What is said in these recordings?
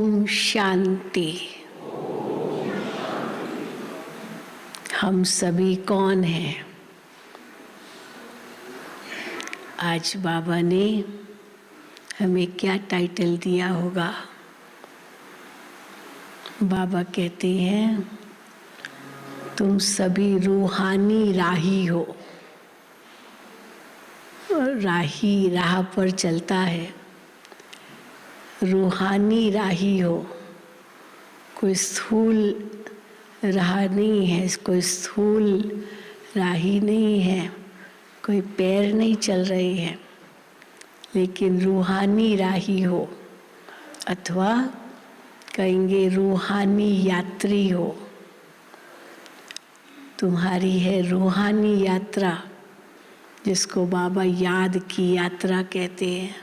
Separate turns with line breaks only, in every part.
ओम शांति। हम सभी कौन हैं? आज बाबा ने हमें क्या टाइटल दिया होगा? बाबा कहते हैं तुम सभी रूहानी राही हो। राही राह पर चलता है, रूहानी राही हो। कोई स्थूल राह नहीं है, कोई स्थूल राही नहीं है, कोई पैर नहीं चल रहे हैं, लेकिन रूहानी राही हो, अथवा कहेंगे रूहानी यात्री हो। तुम्हारी है रूहानी यात्रा, जिसको बाबा याद की यात्रा कहते हैं।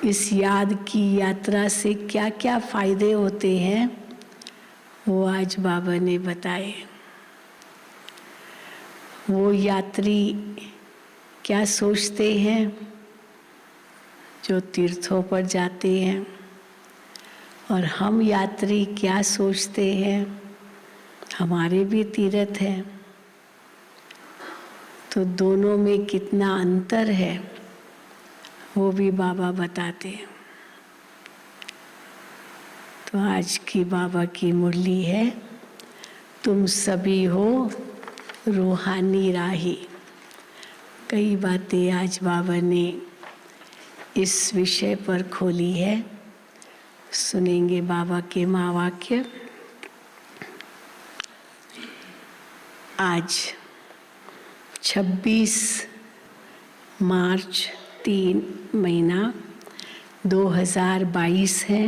इस याद की यात्रा से क्या क्या फायदे होते हैं वो आज बाबा ने बताए। वो यात्री क्या सोचते हैं जो तीर्थों पर जाते हैं, और हम यात्री क्या सोचते हैं? हमारे भी तीर्थ हैं। तो दोनों में कितना अंतर है वो भी बाबा बताते हैं। तो आज की बाबा की मुरली है, तुम सभी हो रूहानी राही। कई बातें आज बाबा ने इस विषय पर खोली है। सुनेंगे बाबा के महावाक्य। आज 26 मार्च 3 महीना 2022 है।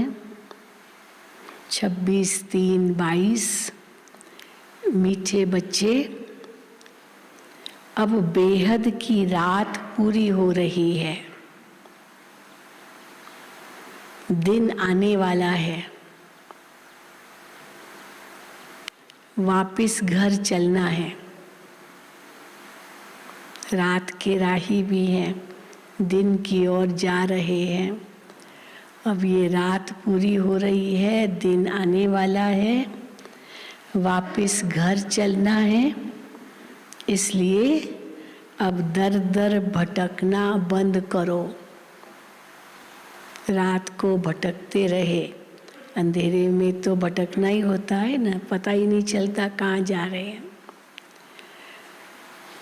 26/3/22। मीठे बच्चे, अब बेहद की रात पूरी हो रही है। दिन आने वाला है। वापिस घर चलना है। रात के राही भी हैं, दिन की ओर जा रहे हैं। अब ये रात पूरी हो रही है, दिन आने वाला है, वापिस घर चलना है। इसलिए अब दर दर भटकना बंद करो। रात को भटकते रहे, अंधेरे में तो भटकना ही होता है ना, पता ही नहीं चलता कहाँ जा रहे हैं।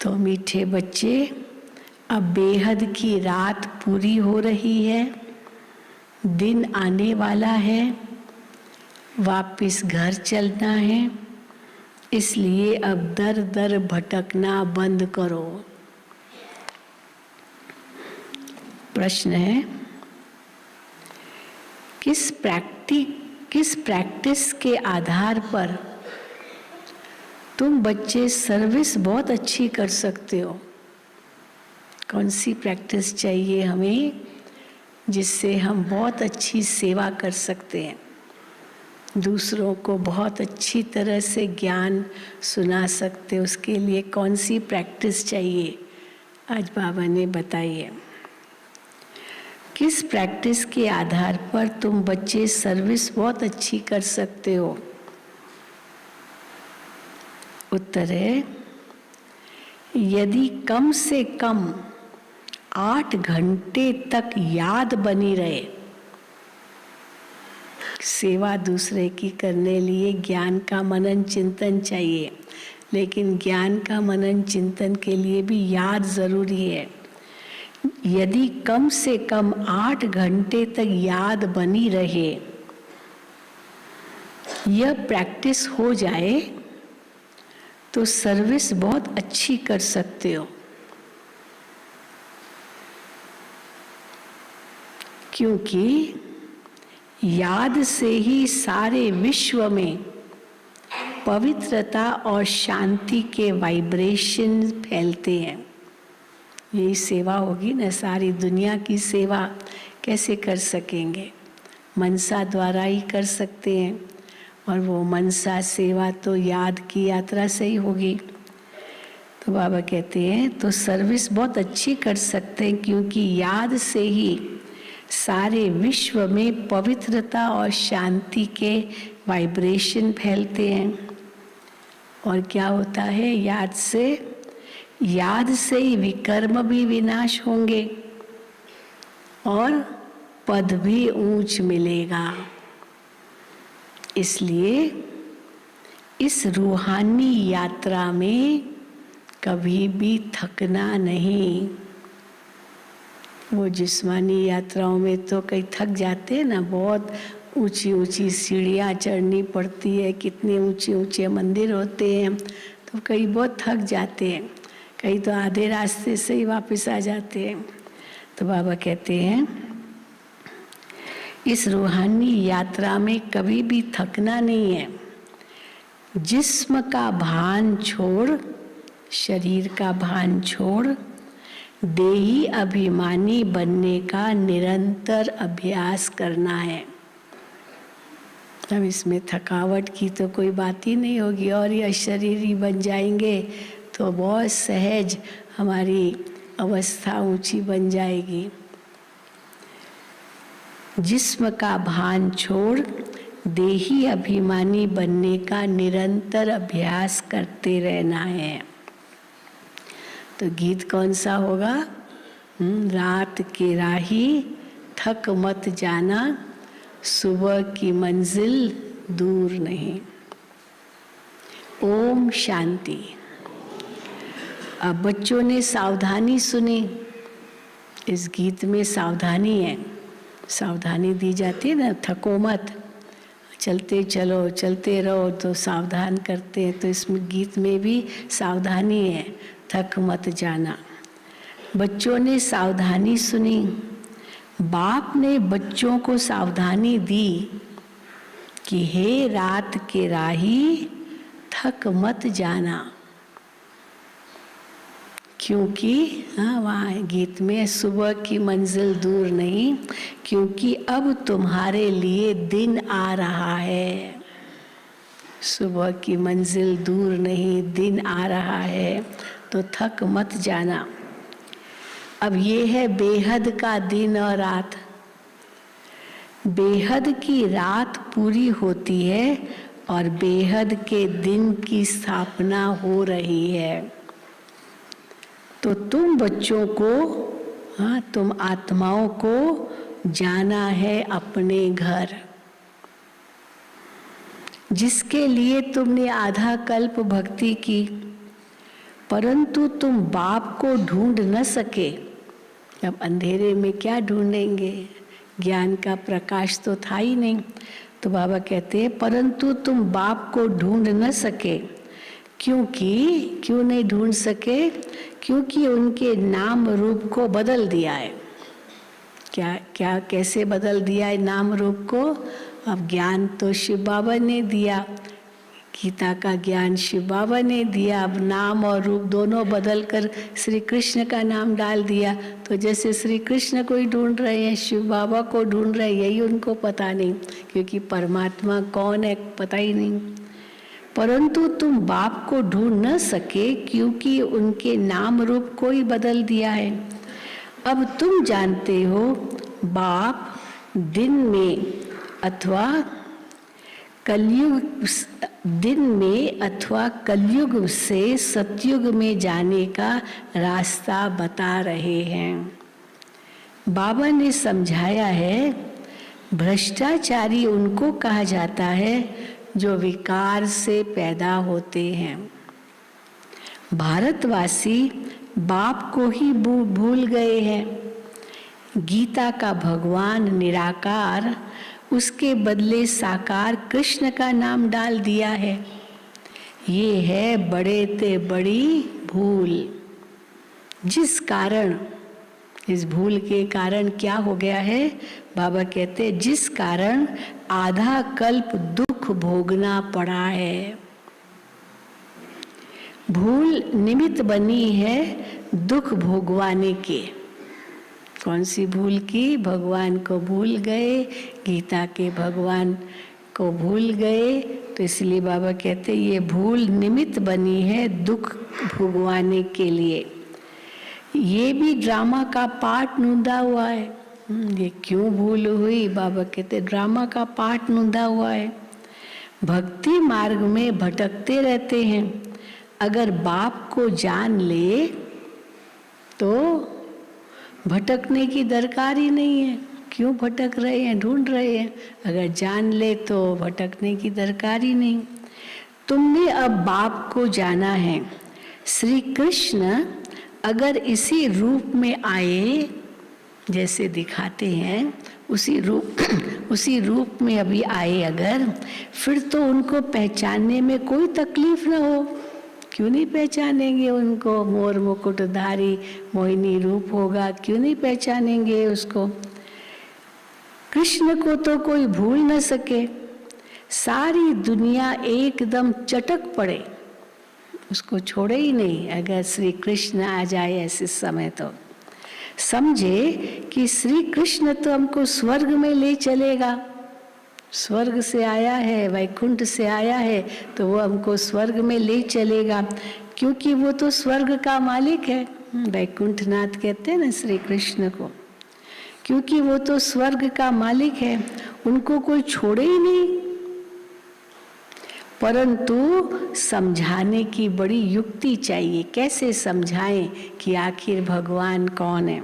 तो मीठे बच्चे, अब बेहद की रात पूरी हो रही है, दिन आने वाला है, वापिस घर चलना है। इसलिए अब दर दर भटकना बंद करो। प्रश्न है, किस प्रैक्टिस के आधार पर तुम बच्चे सर्विस बहुत अच्छी कर सकते हो? कौन सी प्रैक्टिस चाहिए हमें जिससे हम बहुत अच्छी सेवा कर सकते हैं, दूसरों को बहुत अच्छी तरह से ज्ञान सुना सकते? उसके लिए कौन सी प्रैक्टिस चाहिए? आज बाबा ने बताई है। किस प्रैक्टिस के आधार पर तुम बच्चे सर्विस बहुत अच्छी कर सकते हो? उत्तर है, यदि कम से कम 8 घंटे तक याद बनी रहे। सेवा दूसरे की करने लिए ज्ञान का मनन चिंतन चाहिए, लेकिन ज्ञान का मनन चिंतन के लिए भी याद जरूरी है। यदि कम से कम 8 घंटे तक याद बनी रहे, यह प्रैक्टिस हो जाए तो सर्विस बहुत अच्छी कर सकते हो। क्योंकि याद से ही सारे विश्व में पवित्रता और शांति के वाइब्रेशन फैलते हैं। यही सेवा होगी ना, सारी दुनिया की सेवा कैसे कर सकेंगे? मनसा द्वारा ही कर सकते हैं, और वो मनसा सेवा तो याद की यात्रा से ही होगी। तो बाबा कहते हैं तो सर्विस बहुत अच्छी कर सकते हैं, क्योंकि याद से ही सारे विश्व में पवित्रता और शांति के वाइब्रेशन फैलते हैं। और क्या होता है? याद से ही विकर्म भी विनाश होंगे और पद भी ऊंच मिलेगा। इसलिए इस रूहानी यात्रा में कभी भी थकना नहीं। वो जिस्मानी यात्राओं में तो कई थक जाते हैं ना, बहुत ऊंची ऊंची सीढ़ियाँ चढ़नी पड़ती है, कितने ऊंचे ऊंचे मंदिर होते हैं, तो कई बहुत थक जाते हैं, कई तो आधे रास्ते से ही वापस आ जाते हैं। तो बाबा कहते हैं इस रूहानी यात्रा में कभी भी थकना नहीं है। जिस्म का भान छोड़, शरीर का भान छोड़, देही अभिमानी बनने का निरंतर अभ्यास करना है। अब इसमें थकावट की तो कोई बात ही नहीं होगी, और ये शरीरी बन जाएंगे तो बहुत सहज हमारी अवस्था ऊंची बन जाएगी। जिस्म का भान छोड़, देही अभिमानी बनने का निरंतर अभ्यास करते रहना है। तो गीत कौन सा होगा? रात के राही थक मत जाना, सुबह की मंजिल दूर नहीं। ओम शांति। अब बच्चों ने सावधानी सुनी। इस गीत में सावधानी है, सावधानी दी जाती है ना, थको मत, चलते चलो, चलते रहो, तो सावधान करते हैं। तो इसमें गीत में भी सावधानी है, थक मत जाना। बच्चों ने सावधानी सुनी। बाप ने बच्चों को सावधानी दी कि हे रात के राही थक मत जाना, क्योंकि वहाँ गीत में सुबह की मंजिल दूर नहीं, क्योंकि अब तुम्हारे लिए दिन आ रहा है। सुबह की मंजिल दूर नहीं, दिन आ रहा है, तो थक मत जाना। अब ये है बेहद का दिन और रात। बेहद की रात पूरी होती है और बेहद के दिन की स्थापना हो रही है। तो तुम बच्चों को, तुम आत्माओं को जाना है अपने घर, जिसके लिए तुमने आधा कल्प भक्ति की, परंतु तुम बाप को ढूंढ न सके। अब अंधेरे में क्या ढूंढेंगे? ज्ञान का प्रकाश तो था ही नहीं। तो बाबा कहते हैं परंतु तुम बाप को ढूंढ न सके। क्यों नहीं ढूंढ सके? क्योंकि उनके नाम रूप को बदल दिया है। क्या कैसे बदल दिया है नाम रूप को? अब ज्ञान तो शिव बाबा ने दिया, गीता का ज्ञान शिव बाबा ने दिया। अब नाम और रूप दोनों बदल कर श्री कृष्ण का नाम डाल दिया। तो जैसे श्री कृष्ण को ही ढूंढ रहे हैं, शिव बाबा को ढूंढ रहे हैं, यही उनको पता नहीं, क्योंकि परमात्मा कौन है पता ही नहीं। परंतु तुम बाप को ढूंढ न सके, क्योंकि उनके नाम रूप को ही बदल दिया है। अब तुम जानते हो बाप दिन में अथवा कलयुग से सतयुग में जाने का रास्ता बता रहे हैं। बाबा ने समझाया है, भ्रष्टाचारी उनको कहा जाता है जो विकार से पैदा होते हैं। भारतवासी बाप को ही भूल गए हैं। गीता का भगवान निराकार, उसके बदले साकार कृष्ण का नाम डाल दिया है। ये है बड़े ते बड़ी भूल। जिस कारण, इस भूल के कारण क्या हो गया है? बाबा कहते हैं जिस कारण आधा कल्प दुख भोगना पड़ा है। भूल निमित्त बनी है दुख भोगवाने के। कौन सी भूल की? भगवान को भूल गए, गीता के भगवान को भूल गए। तो इसलिए बाबा कहते ये भूल निमित्त बनी है दुख भोगवाने के लिए। ये भी ड्रामा का पार्ट नूंदा हुआ है। ये क्यों भूल हुई? बाबा कहते ड्रामा का पार्ट नूंदा हुआ है। भक्ति मार्ग में भटकते रहते हैं। अगर बाप को जान ले तो भटकने की दरकार ही नहीं है। क्यों भटक रहे हैं, ढूंढ रहे हैं? अगर जान ले तो भटकने की दरकार ही नहीं। तुमने अब बाप को जाना है। श्री कृष्ण अगर इसी रूप में आए जैसे दिखाते हैं, उसी रूप में अभी आए अगर, फिर तो उनको पहचानने में कोई तकलीफ ना हो। क्यों नहीं पहचानेंगे उनको? मोर मुकुटधारी मोहिनी रूप होगा, क्यों नहीं पहचानेंगे उसको? कृष्ण को तो कोई भूल न सके। सारी दुनिया एकदम चटक पड़े, उसको छोड़े ही नहीं। अगर श्री कृष्ण आ जाए ऐसे समय तो समझे कि श्री कृष्ण तो हमको स्वर्ग में ले चलेगा। स्वर्ग से आया है, वैकुंठ से आया है, तो वो हमको स्वर्ग में ले चलेगा, क्योंकि वो तो स्वर्ग का मालिक है। वैकुंठनाथ कहते हैं ना श्री कृष्ण को, क्योंकि वो तो स्वर्ग का मालिक है, उनको कोई छोड़े ही नहीं। परंतु समझाने की बड़ी युक्ति चाहिए। कैसे समझाएं कि आखिर भगवान कौन है?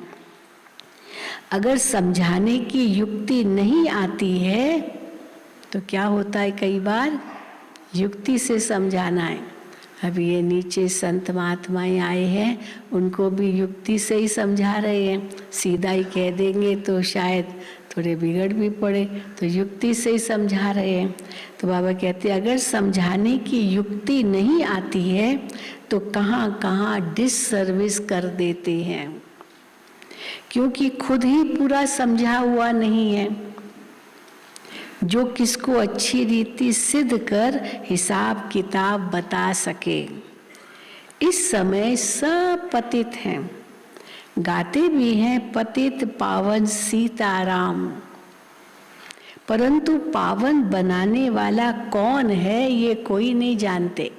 अगर समझाने की युक्ति नहीं आती है तो क्या होता है, कई बार युक्ति से समझाना है। अभी ये नीचे संत महात्माएं आए हैं, उनको भी युक्ति से ही समझा रहे हैं। सीधा ही कह देंगे तो शायद थोड़े बिगड़ भी पड़े, तो युक्ति से ही समझा रहे हैं। तो बाबा कहते हैं अगर समझाने की युक्ति नहीं आती है तो कहाँ कहाँ डिससर्विस कर देते हैं, क्योंकि खुद ही पूरा समझा हुआ नहीं है। जो किसको अच्छी रीति सिद्ध कर हिसाब किताब बता सके। इस समय सब पतित हैं, गाते भी हैं पतित पावन सीताराम, परंतु पावन बनाने वाला कौन है ये कोई नहीं जानते।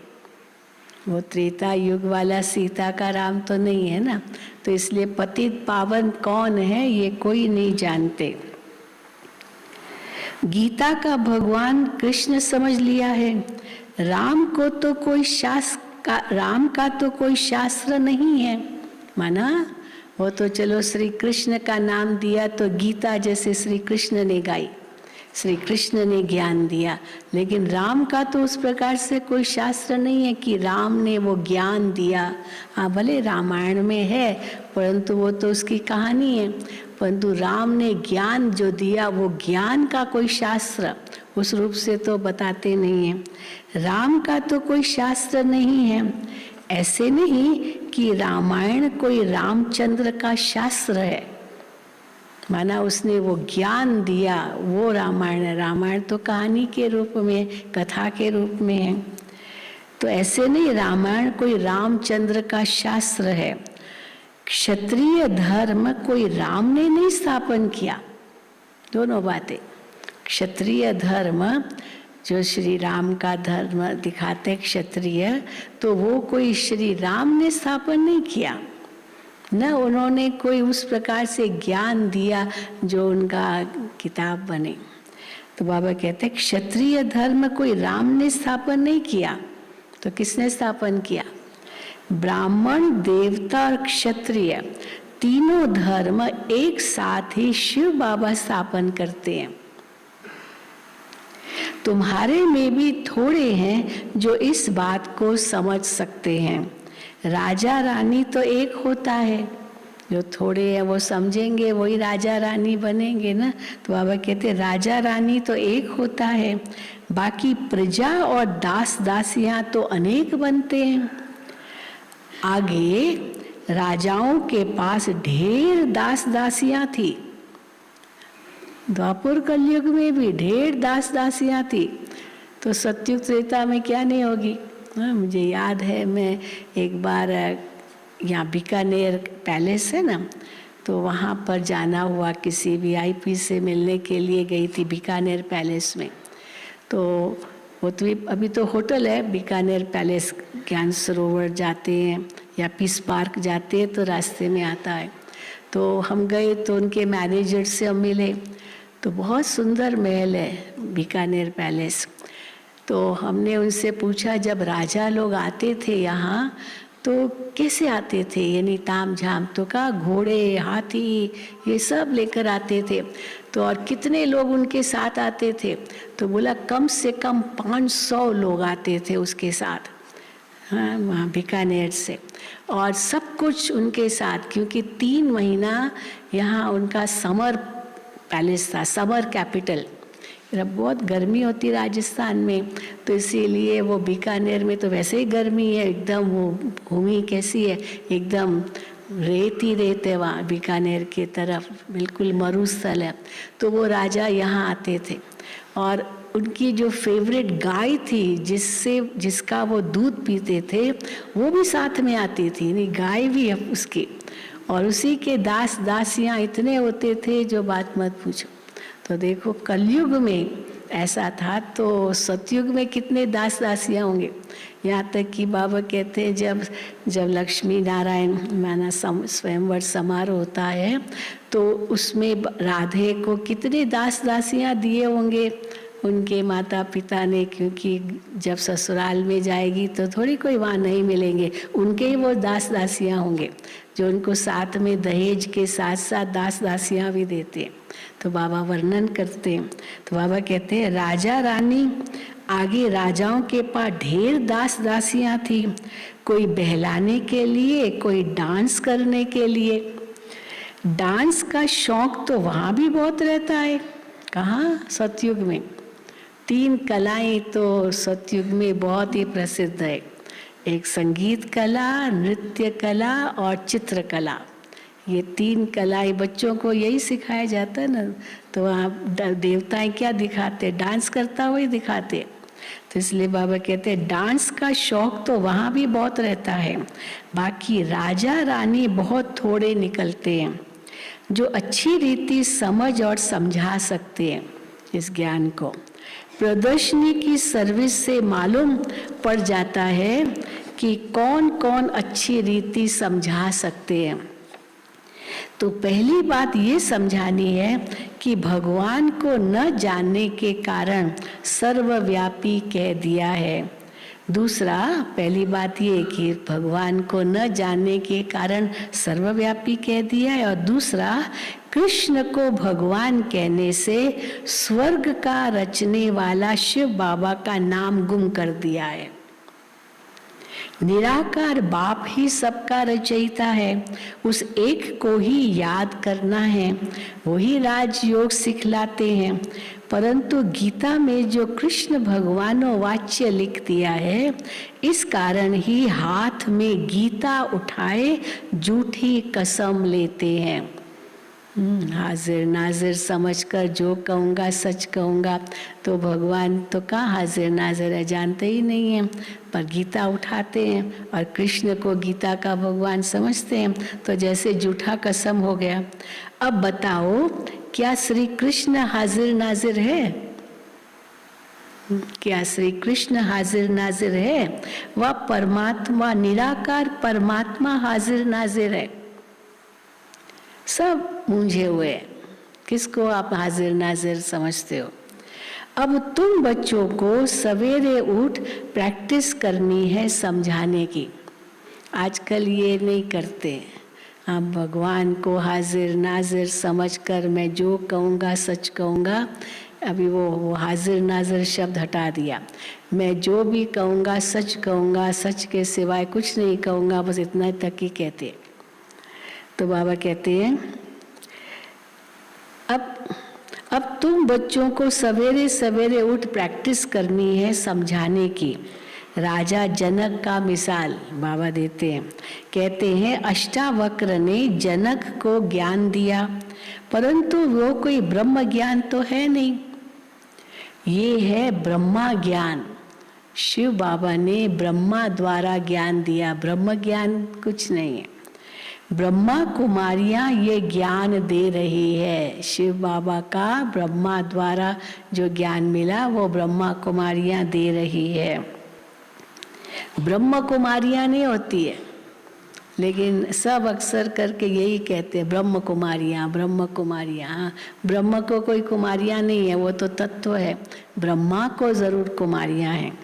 वो त्रेता युग वाला सीता का राम तो नहीं है ना, तो इसलिए पतित पावन कौन है ये कोई नहीं जानते। गीता का भगवान कृष्ण समझ लिया है। राम का तो कोई शास्त्र नहीं है, माना वो तो चलो श्री कृष्ण का नाम दिया तो गीता जैसे श्री कृष्ण ने गाई, श्री कृष्ण ने ज्ञान दिया, लेकिन राम का तो उस प्रकार से कोई शास्त्र नहीं है कि राम ने वो ज्ञान दिया। हाँ, भले रामायण में है, परंतु वो तो उसकी कहानी है, परंतु राम ने ज्ञान जो दिया वो ज्ञान का कोई शास्त्र उस रूप से तो बताते नहीं है। राम का तो कोई शास्त्र नहीं है। ऐसे नहीं कि रामायण कोई रामचंद्र का शास्त्र है, माना उसने वो ज्ञान दिया वो रामायण है। रामायण तो कहानी के रूप में, कथा के रूप में है। तो ऐसे नहीं, रामायण कोई रामचंद्र का शास्त्र है। क्षत्रिय धर्म कोई राम ने नहीं स्थापन किया, दोनों बातें। क्षत्रिय धर्म जो श्री राम का धर्म दिखाते क्षत्रिय, तो वो कोई श्री राम ने स्थापन नहीं किया, न उन्होंने कोई उस प्रकार से ज्ञान दिया जो उनका किताब बने। तो बाबा कहते क्षत्रिय धर्म कोई राम ने स्थापन नहीं किया, तो किसने स्थापन किया? ब्राह्मण, देवता और क्षत्रिय तीनों धर्म एक साथ ही शिव बाबा स्थापन करते हैं। तुम्हारे में भी थोड़े हैं जो इस बात को समझ सकते हैं। राजा रानी तो एक होता है, जो थोड़े हैं वो समझेंगे वही राजा रानी बनेंगे ना। तो बाबा कहते राजा रानी तो एक होता है, बाकी प्रजा और दास दासियां तो अनेक बनते हैं। आगे राजाओं के पास ढेर दास दासियां थी, द्वापर कलयुग में भी ढेर दास दासियां थी, तो सतयुग त्रेता में क्या नहीं होगी। मुझे याद है मैं एक बार यहाँ बीकानेर पैलेस है ना, तो वहाँ पर जाना हुआ, किसी VIP से मिलने के लिए गई थी बीकानेर पैलेस में। तो वो तो अभी तो होटल है बीकानेर पैलेस, ज्ञान सरोवर जाते हैं या पीस पार्क जाते हैं तो रास्ते में आता है। तो हम गए तो उनके मैनेजर से हम मिले, तो बहुत सुंदर महल है बीकानेर पैलेस। तो हमने उनसे पूछा जब राजा लोग आते थे यहाँ तो कैसे आते थे, यानी ताम झाम, तो कहा घोड़े हाथी ये सब लेकर आते थे। तो और कितने लोग उनके साथ आते थे, तो बोला कम से कम 500 लोग आते थे उसके साथ, हाँ वहाँ बीकानेर से, और सब कुछ उनके साथ, क्योंकि 3 महीना यहाँ उनका समर पैलेस था, समर कैपिटल। बहुत गर्मी होती राजस्थान में, तो इसीलिए वो बीकानेर में तो वैसे ही गर्मी है एकदम, वो भूमि कैसी है एकदम रेत ही रेत है वहाँ बीकानेर की तरफ, बिल्कुल मरुस्थल है। तो वो राजा यहाँ आते थे और उनकी जो फेवरेट गाय थी जिसका वो दूध पीते थे वो भी साथ में आती थी, नहीं गाय भी है उसकी, और उसी के दास दासियाँ इतने होते थे जो बात मत पूछो। तो देखो कलयुग में ऐसा था, तो सतयुग में कितने दास दासियाँ होंगे। यहाँ तक कि बाबा कहते हैं जब लक्ष्मी नारायण माना स्वयंवर समारोह होता है तो उसमें राधे को कितने दास दासियाँ दिए होंगे उनके माता पिता ने, क्योंकि जब ससुराल में जाएगी तो थोड़ी कोई वहाँ नहीं मिलेंगे, उनके ही वो दास दासियाँ होंगे जो उनको साथ में दहेज के साथ साथ दास दासियाँ भी देते हैं। तो बाबा वर्णन करते हैं, तो बाबा कहते हैं राजा रानी आगे राजाओं के पास ढेर दास दासियाँ थी, कोई बहलाने के लिए, कोई डांस करने के लिए। डांस का शौक तो वहाँ भी बहुत रहता है, कहाँ सतयुग में 3 कलाएं तो सतयुग में बहुत ही प्रसिद्ध है, एक संगीत कला, नृत्य कला और चित्रकला। ये 3 कलाएं बच्चों को यही सिखाया जाता है ना। तो वहाँ देवताएं क्या दिखाते, डांस करता हुआ ही दिखाते। तो इसलिए बाबा कहते हैं डांस का शौक तो वहाँ भी बहुत रहता है, बाकी राजा रानी बहुत थोड़े निकलते हैं जो अच्छी रीति समझ और समझा सकते हैं इस ज्ञान को। प्रदर्शनी की सर्विस से मालूम पड़ जाता है कि कौन कौन अच्छी रीति समझा सकते हैं। तो पहली बात ये समझानी है कि भगवान को न जानने के कारण सर्वव्यापी कह दिया है। दूसरा, पहली बात ये कि भगवान को न जानने के कारण सर्वव्यापी कह दिया है, और दूसरा कृष्ण को भगवान कहने से स्वर्ग का रचने वाला शिव बाबा का नाम गुम कर दिया है। निराकार बाप ही सबका रचयिता है, उस एक को ही याद करना है, वही राजयोग सिखलाते हैं। परंतु गीता में जो कृष्ण भगवानो वाच्य लिख दिया है, इस कारण ही हाथ में गीता उठाए झूठी कसम लेते हैं। हाजिर नाजिर समझकर जो कहूँगा सच कहूँगा, तो भगवान तो कहाँ हाजिर नाजिर है, जानते ही नहीं हैं, पर गीता उठाते हैं और कृष्ण को गीता का भगवान समझते हैं, तो जैसे झूठा कसम हो गया। अब बताओ क्या श्री कृष्ण हाजिर नाजिर है? क्या श्री कृष्ण हाजिर नाजिर है? वह परमात्मा, निराकार परमात्मा हाजिर नाजिर है। सब मूंझे हुए, किसको आप हाजिर नाजिर समझते हो? अब तुम बच्चों को सवेरे उठ प्रैक्टिस करनी है समझाने की। आजकल ये नहीं करते। हम भगवान को हाजिर नाजिर समझकर मैं जो कहूँगा सच कहूँगा, अभी वो हाजिर नाजिर शब्द हटा दिया। मैं जो भी कहूँगा सच कहूँगा, सच के सिवाय कुछ नहीं कहूँगा, बस इतना तक ही कहते। तो बाबा कहते हैं अब तुम बच्चों को सवेरे सवेरे उठ प्रैक्टिस करनी है समझाने की। राजा जनक का मिसाल बाबा देते हैं, कहते हैं अष्टावक्र ने जनक को ज्ञान दिया, परंतु वो कोई ब्रह्म ज्ञान तो है नहीं, ये है ब्रह्मा ज्ञान। शिव बाबा ने ब्रह्मा द्वारा ज्ञान दिया, ब्रह्म ज्ञान कुछ नहीं है। ब्रह्मा कुमारियां ये ज्ञान दे रही है। शिव बाबा का ब्रह्मा द्वारा जो ज्ञान मिला वो ब्रह्मा कुमारियां दे रही है। ब्रह्म कुमारियां नहीं होती है, लेकिन सब अक्सर करके यही कहते हैं ब्रह्म कुमारियाँ, ब्रह्म कुमारियाँ। हाँ, ब्रह्म को कोई कुमारियाँ नहीं है, वो तो तत्व है। ब्रह्मा को जरूर कुमारियाँ हैं,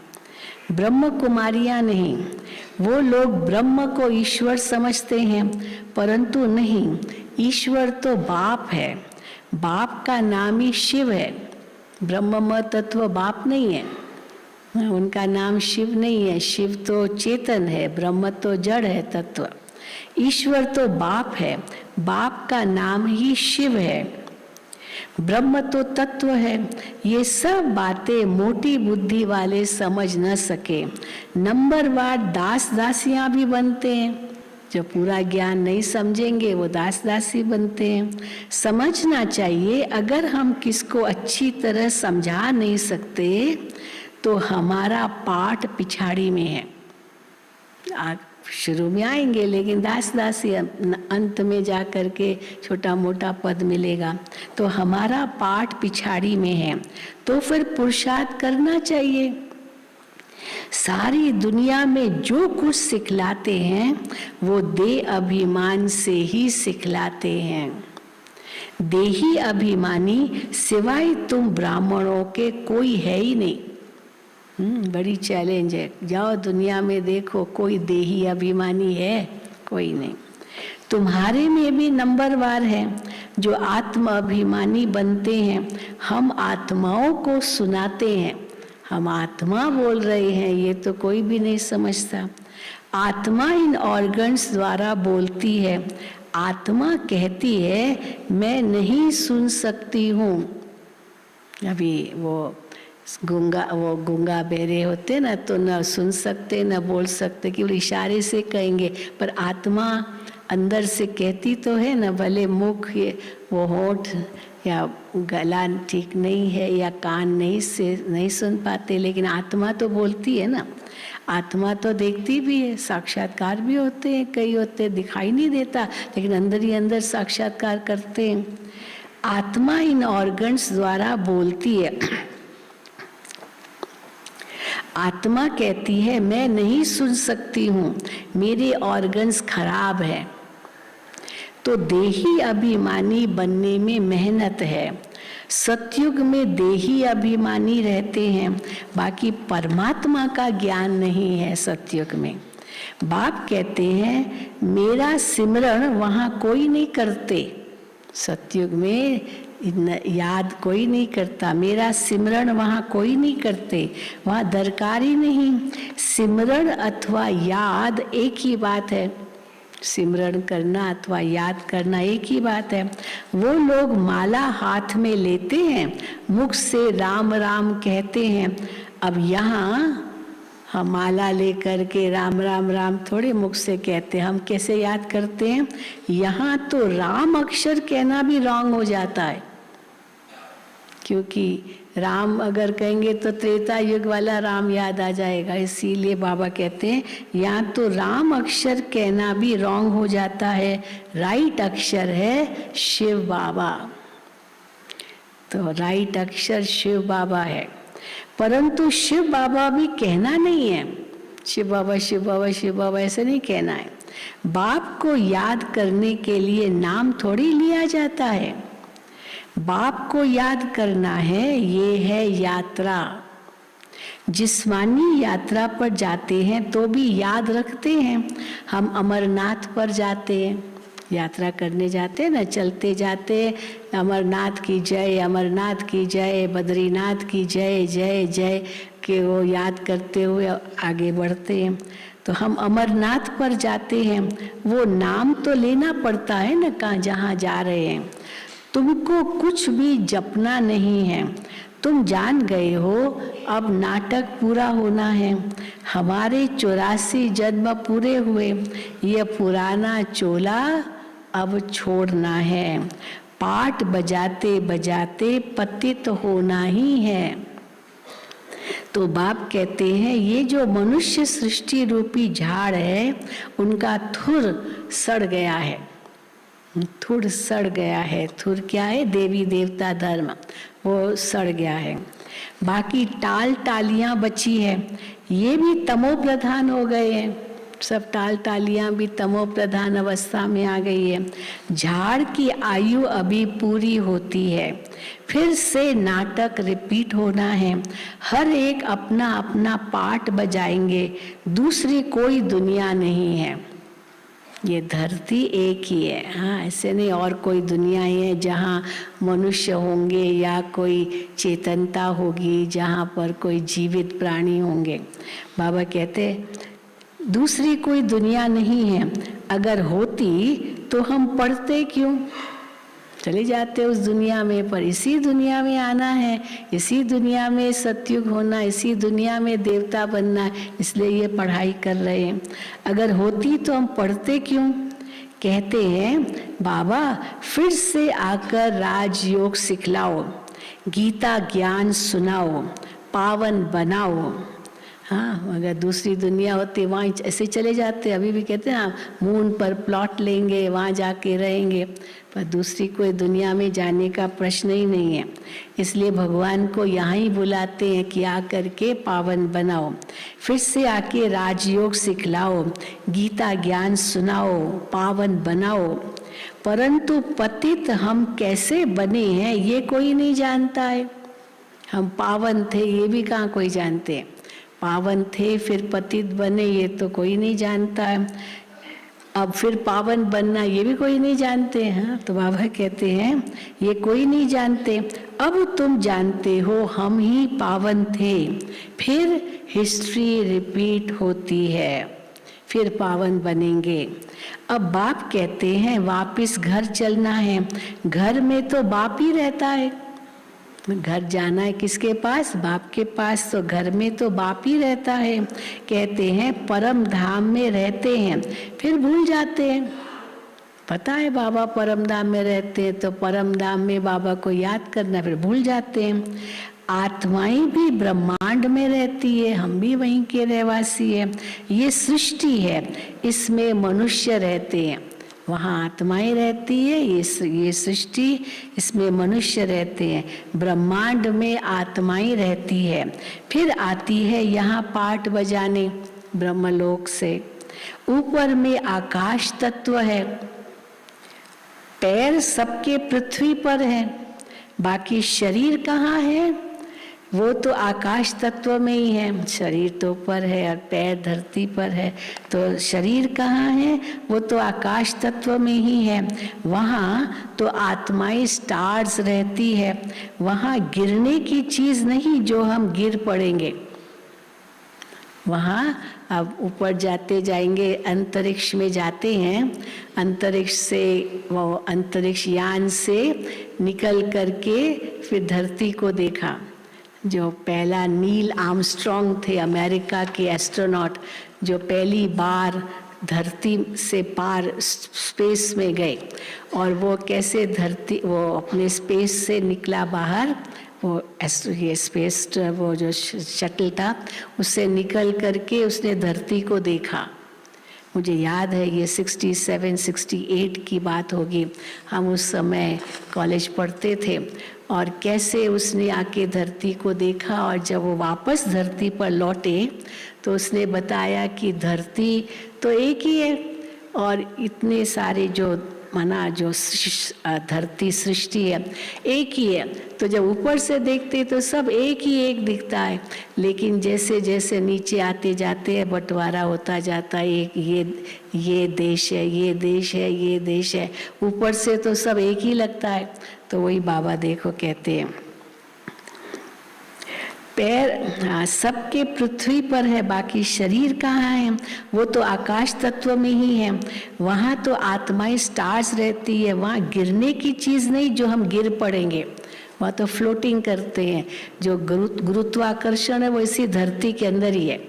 ब्रह्म कुमारियाँ नहीं। वो लोग ब्रह्म को ईश्वर समझते हैं, परंतु नहीं, ईश्वर तो बाप है, बाप का नाम ही शिव है। ब्रह्म तत्व बाप नहीं है, उनका नाम शिव नहीं है। शिव तो चेतन है, ब्रह्म तो जड़ है तत्व। ईश्वर तो बाप है, बाप का नाम ही शिव है। ब्रह्म तो तत्व है। ये सब बातें मोटी बुद्धि वाले समझ न सके। नंबरवार दास दासियां भी बनते हैं। जो पूरा ज्ञान नहीं समझेंगे वो दास दासी बनते हैं। समझना चाहिए, अगर हम किसको अच्छी तरह समझा नहीं सकते तो हमारा पाठ पिछाड़ी में है। शुरू में आएंगे, लेकिन दास दासी अंत में जा कर के छोटा मोटा पद मिलेगा, तो हमारा पाठ पिछाड़ी में है। तो फिर पुरुषार्थ करना चाहिए। सारी दुनिया में जो कुछ सिखलाते हैं वो देह अभिमान से ही सिखलाते हैं। देही अभिमानी सिवाय तुम ब्राह्मणों के कोई है ही नहीं। बड़ी चैलेंज है। जाओ दुनिया में देखो, कोई देही अभिमानी है? कोई नहीं। तुम्हारे में भी नंबरवार है जो आत्म अभिमानी बनते हैं। हम आत्माओं को सुनाते हैं, हम आत्मा बोल रहे हैं, ये तो कोई भी नहीं समझता। आत्मा इन ऑर्गन्स द्वारा बोलती है। आत्मा कहती है मैं नहीं सुन सकती हूँ। अभी वो गूंगा बहरे होते ना, तो न सुन सकते न बोल सकते, केवल इशारे से कहेंगे, पर आत्मा अंदर से कहती तो है ना। भले मुख वो होठ या गला ठीक नहीं है या कान नहीं सुन पाते, लेकिन आत्मा तो बोलती है ना। आत्मा तो देखती भी है, साक्षात्कार भी होते हैं, कई होते दिखाई नहीं देता, लेकिन अंदर ही अंदर साक्षात्कार करते हैं। आत्मा इन ऑर्गन्स द्वारा बोलती है। आत्मा कहती है मैं नहीं सुन सकती हूँ, मेरे ऑर्गन्स खराब है। तो देही अभिमानी बनने में मेहनत है। सतयुग में देही अभिमानी रहते हैं, बाकी परमात्मा का ज्ञान नहीं है सतयुग में। बाप कहते हैं मेरा सिमरण वहाँ कोई नहीं करते। सतयुग में याद कोई नहीं करता, मेरा सिमरण वहाँ कोई नहीं करते, वहाँ दरकार ही नहीं। सिमरण अथवा याद एक ही बात है। सिमरण करना अथवा याद करना एक ही बात है। वो लोग माला हाथ में लेते हैं, मुख से राम राम कहते हैं। अब यहाँ हम माला लेकर के राम राम राम थोड़े मुख से कहते हैं, हम कैसे याद करते हैं? यहाँ तो राम अक्षर कहना भी रॉन्ग हो जाता है, क्योंकि राम अगर कहेंगे तो त्रेता युग वाला राम याद आ जाएगा। इसीलिए बाबा कहते हैं यहाँ तो राम अक्षर कहना भी रॉन्ग हो जाता है। राइट अक्षर है शिव बाबा, तो राइट अक्षर शिव बाबा है। परंतु शिव बाबा भी कहना नहीं है, शिव बाबा शिव बाबा शिव बाबा ऐसे नहीं कहना है। बाप को याद करने के लिए नाम थोड़ी लिया जाता है। बाप को याद करना है, ये है यात्रा। जिस्मानी यात्रा पर जाते हैं तो भी याद रखते हैं। हम अमरनाथ पर जाते हैं, यात्रा करने जाते हैं ना, चलते जाते अमरनाथ की जय, अमरनाथ की जय, बद्रीनाथ की जय जय जय के वो याद करते हुए आगे बढ़ते हैं। तो हम अमरनाथ पर जाते हैं, वो नाम तो लेना पड़ता है ना कहाँ जहाँ जा रहे हैं। तुमको कुछ भी जपना नहीं है, तुम जान गए हो अब नाटक पूरा होना है। हमारे 84 जन्म पूरे हुए, ये पुराना चोला अब छोड़ना है। पाठ बजाते बजाते पतित होना ही है। तो बाप कहते हैं ये जो मनुष्य सृष्टि रूपी झाड़ है उनका थुर सड़ गया है। थुर सड़ गया है। थुर क्या है? देवी देवता धर्म, वो सड़ गया है। बाकी टाल टालियां बची है, ये भी तमो प्रधान हो गए हैं। सब तालियां भी तमो प्रधान अवस्था में आ गई है। झाड़ की आयु अभी पूरी होती है, फिर से नाटक रिपीट होना है। हर एक अपना अपना पार्ट बजाएंगे, दूसरी कोई दुनिया नहीं है। ये धरती एक ही है, हाँ, ऐसे नहीं और कोई दुनिया है जहाँ मनुष्य होंगे या कोई चेतनता होगी, जहाँ पर कोई जीवित प्राणी होंगे। बाबा कहते दूसरी कोई दुनिया नहीं है। अगर होती तो हम पढ़ते क्यों? चले जाते उस दुनिया में, पर इसी दुनिया में आना है, इसी दुनिया में सतयुग होना, इसी दुनिया में देवता बनना है, इसलिए ये पढ़ाई कर रहे हैं। अगर होती तो हम पढ़ते क्यों? कहते हैं बाबा फिर से आकर राजयोग सिखलाओ, गीता ज्ञान सुनाओ, पावन बनाओ। हाँ, अगर दूसरी दुनिया होती वहाँ ऐसे चले जाते। अभी भी कहते हैं हाँ, मून पर प्लॉट लेंगे, वहाँ जाके रहेंगे, पर दूसरी कोई दुनिया में जाने का प्रश्न ही नहीं है। इसलिए भगवान को यहाँ ही बुलाते हैं कि आकर के पावन बनाओ, फिर से आके राजयोग सिखलाओ, गीता ज्ञान सुनाओ, पावन बनाओ। परंतु पतित हम कैसे बने हैं ये कोई नहीं जानता है। हम पावन थे ये भी कहाँ कोई जानते हैं। पावन थे फिर पतित बने ये तो कोई नहीं जानता है। अब फिर पावन बनना ये भी कोई नहीं जानते हैं। तो बाबा कहते हैं ये कोई नहीं जानते, अब तुम जानते हो हम ही पावन थे। फिर हिस्ट्री रिपीट होती है, फिर पावन बनेंगे। अब बाप कहते हैं वापिस घर चलना है। घर में तो बाप ही रहता है। घर जाना है किसके पास? बाप के पास। तो घर में तो बाप ही रहता है। कहते हैं परम धाम में रहते हैं, फिर भूल जाते हैं। पता है बाबा परम धाम में रहते हैं, तो परम धाम में बाबा को याद करना, फिर भूल जाते हैं। आत्माएं भी ब्रह्मांड में रहती है, हम भी वहीं के रहवासी हैं। ये सृष्टि है, इसमें मनुष्य रहते हैं। वहाँ आत्माएं रहती है, ये सृष्टि, इसमें मनुष्य रहते हैं। ब्रह्मांड में आत्माएं रहती है, फिर आती है यहाँ पाठ बजाने ब्रह्मलोक से। ऊपर में आकाश तत्व है, पैर सबके पृथ्वी पर है, बाकी शरीर कहाँ है? वो तो आकाश तत्व में ही है। शरीर तो ऊपर है और पैर धरती पर है, तो शरीर कहाँ है? वो तो आकाश तत्व में ही है। वहाँ तो आत्माएं स्टार्स रहती है, वहाँ गिरने की चीज नहीं जो हम गिर पड़ेंगे। वहाँ अब ऊपर जाते जाएंगे, अंतरिक्ष में जाते हैं। अंतरिक्ष से वो अंतरिक्ष यान से निकल करके फिर धरती को देखा। जो पहला नील आर्मस्ट्रॉन्ग थे, अमेरिका के एस्ट्रोनॉट, जो पहली बार धरती से पार स्पेस में गए, और वो कैसे धरती, वो अपने स्पेस से निकला बाहर, वो ये स्पेस, वो जो शटल था उससे निकल करके उसने धरती को देखा। मुझे याद है ये 67-68 की बात होगी। हम उस समय कॉलेज पढ़ते थे, और कैसे उसने आके धरती को देखा, और जब वो वापस धरती पर लौटे तो उसने बताया कि धरती तो एक ही है, और इतने सारे जो माना जो धरती सृष्टि है एक ही है। तो जब ऊपर से देखते तो सब एक ही एक दिखता है, लेकिन जैसे जैसे नीचे आते जाते हैं बंटवारा होता जाता है। एक ये देश है, ये देश है, ये देश है, ऊपर से तो सब एक ही लगता है। तो वही बाबा देखो कहते हैं पैर सबके पृथ्वी पर है, बाकी शरीर कहाँ है? वो तो आकाश तत्व में ही है। वहाँ तो आत्माएं स्टार्स रहती है, वहाँ गिरने की चीज़ नहीं जो हम गिर पड़ेंगे, वहाँ तो फ्लोटिंग करते हैं। जो गुरुत्वाकर्षण है वो इसी धरती के अंदर ही है,